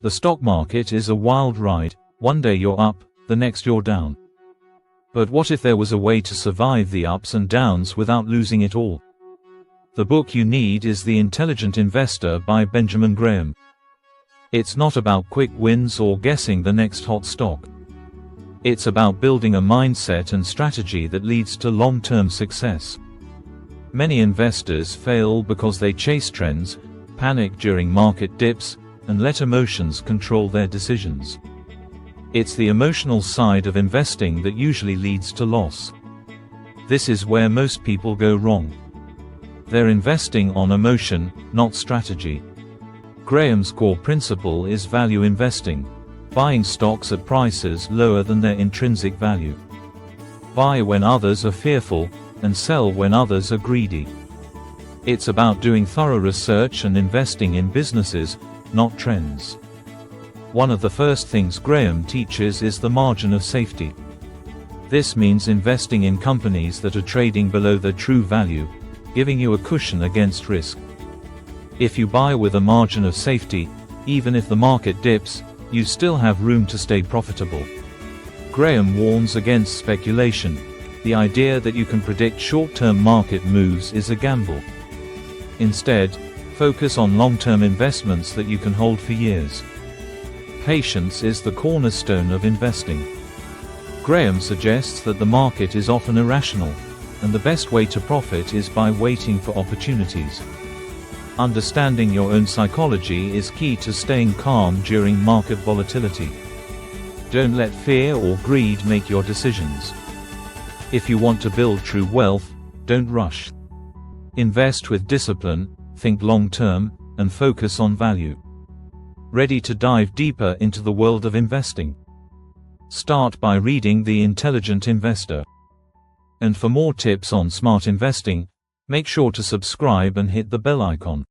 The stock market is a wild ride. One day you're up, the next you're down. But what if there was a way to survive the ups and downs without losing it all? The book you need is The Intelligent Investor by Benjamin Graham. It's not about quick wins or guessing the next hot stock. It's about building a mindset and strategy that leads to long-term success. Many investors fail because they chase trends, panic during market dips, and let emotions control their decisions. It's the emotional side of investing that usually leads to loss. This is where most people go wrong. They're investing on emotion, not strategy. Graham's core principle is value investing, buying stocks at prices lower than their intrinsic value. Buy when others are fearful, and sell when others are greedy. It's about doing thorough research and investing in businesses, not trends. One of the first things Graham teaches is the margin of safety. This means investing in companies that are trading below their true value, giving you a cushion against risk. If you buy with a margin of safety, even if the market dips, you still have room to stay profitable. Graham warns against speculation. The idea that you can predict short-term market moves is a gamble. Instead, focus on long-term investments that you can hold for years. Patience is the cornerstone of investing. Graham suggests that the market is often irrational, and the best way to profit is by waiting for opportunities. Understanding your own psychology is key to staying calm during market volatility. Don't let fear or greed make your decisions. If you want to build true wealth, don't rush. Invest with discipline, think long-term, and focus on value. Ready to dive deeper into the world of investing? Start by reading The Intelligent Investor. And for more tips on smart investing, make sure to subscribe and hit the bell icon.